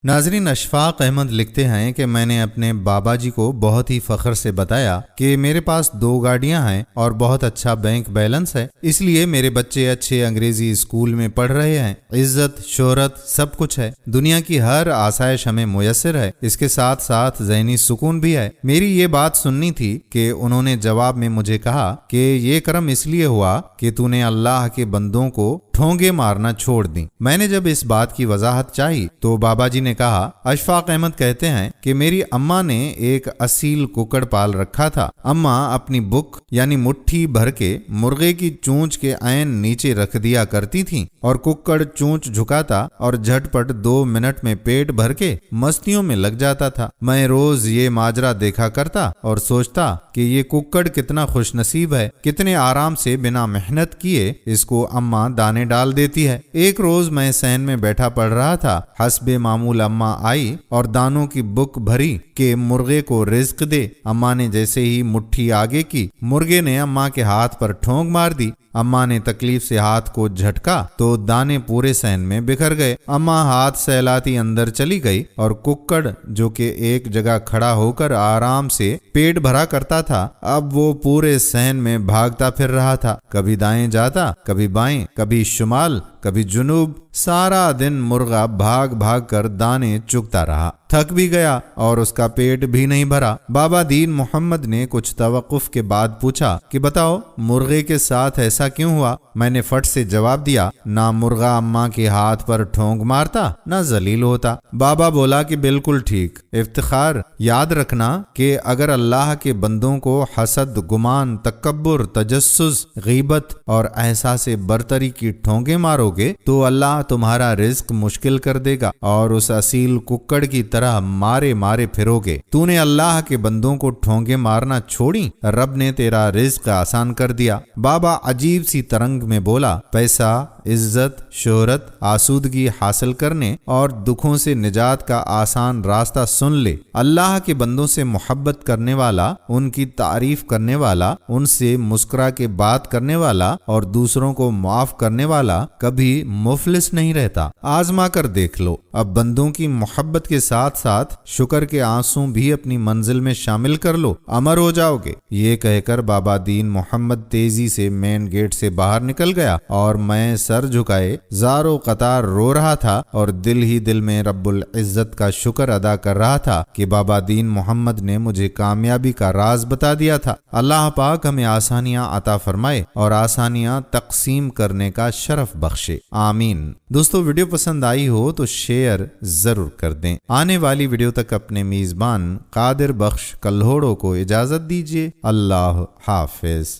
नाजरीन, अशफाक अहमद लिखते हैं कि मैंने अपने बाबा जी को बहुत ही फख्र से बताया कि मेरे पास 2 गाड़ियां हैं और बहुत अच्छा बैंक बैलेंस है, इसलिए मेरे बच्चे अच्छे अंग्रेजी स्कूल में पढ़ रहे हैं। इज्जत शोहरत सब कुछ है, दुनिया की हर आसाइश हमें मुयस्सर है, इसके साथ साथ ज़हनी सुकून भी है। मेरी ये बात सुननी थी कि उन्होंने जवाब में मुझे कहा कि ये करम इसलिए हुआ कि तूने अल्लाह के बंदों को ठोंगे मारना छोड़ दी। मैंने जब इस बात की वजाहत चाही तो बाबा जी ने कहा, अशफाक अहमद कहते हैं कि मेरी अम्मा ने एक असील कुक्कड़ पाल रखा था। अम्मा अपनी बुक यानी मुट्ठी भर के मुर्गे की चोंच के ऐन नीचे रख दिया करती थी और कुक्कड़ चोंच झुकाता और झटपट 2 मिनट में पेट भर के मस्तियों में लग जाता था। मैं रोज ये माजरा देखा करता और सोचता कि ये कुक्कड़ कितना खुशनसीब है, कितने आराम से बिना मेहनत किए इसको अम्मा दाने डाल देती है। एक रोज मैं सहन में बैठा पढ़ रहा था, हस्बे मामूल अम्मा आई और दानों की बुक भरी कि मुर्गे को रिज्क दे। अम्मा ने जैसे ही मुट्ठी आगे की, मुर्गे ने अम्मा के हाथ पर ठोंक मार दी। अम्मा ने तकलीफ से हाथ को झटका तो दाने पूरे सहन में बिखर गए। अम्मा हाथ सहलाती अंदर चली गई और कुक्कड़ जो कि एक जगह खड़ा होकर आराम से पेट भरा करता था, अब वो पूरे सहन में भागता फिर रहा था। कभी दाएं जाता, कभी बाएं, कभी शुमाल, कभी जुनूब। सारा दिन मुर्गा भाग भाग कर दाने चुगता रहा, थक भी गया और उसका पेट भी नहीं भरा। बाबा दीन मोहम्मद ने कुछ तवक्कुफ के बाद पूछा कि बताओ मुर्गे के साथ ऐसा क्यों हुआ। मैंने फट से जवाब दिया, ना मुर्गा अम्मा के हाथ पर ठोंक मारता, ना जलील होता। बाबा बोला कि बिल्कुल ठीक, इफ्तिखार। याद रखना कि अगर अल्लाह के बंदों को हसद, गुमान, तकब्बुर, तजस्सुस, गीबत और एहसास बरतरी की ठोंगे मारोगे तो अल्लाह तुम्हारा रिज्क मुश्किल कर देगा और उस असील कुक्कड़ की तरह मारे मारे फिरोगे। तूने अल्लाह के बंदों को ठोंगे मारना छोड़ी, रब ने तेरा रिज्क आसान कर दिया। बाबा अजीब सी तरंग में बोला, पैसा, इज्जत, शोहरत, आसूदगी हासिल करने और दुखों से निजात का आसान रास्ता सुन ले। अल्लाह के बंदों से मोहब्बत करने वाला, उनकी तारीफ करने वाला, उनसे मुस्कुरा के बात करने वाला और दूसरों को माफ करने वाला कभी मुफलिस नहीं रहता। आजमा कर देख लो। अब बंदों की मोहब्बत के साथ साथ शुक्र के आंसू भी अपनी मंजिल में शामिल कर लो, अमर हो जाओगे। ये कहकर बाबा दीन मोहम्मद तेजी से मेन गेट से बाहर निकल गया और मैं सर झुकाए ज़ारो कतार रो रहा था और दिल ही दिल में रब्बुल इज्जत का शुक्र अदा कर रहा था कि बाबा दीन मोहम्मद ने मुझे कामयाबी का राज बता दिया था। अल्लाह पाक हमें आसानियां अता फरमाए और आसानियां तकसीम करने का शरफ बख्शे, आमीन। दोस्तों, वीडियो पसंद आई हो तो शेयर जरूर कर दें। आने वाली वीडियो तक अपने मेजबान कादिर बख्श कल्होड़ो को इजाजत दीजिए। अल्लाह हाफिज।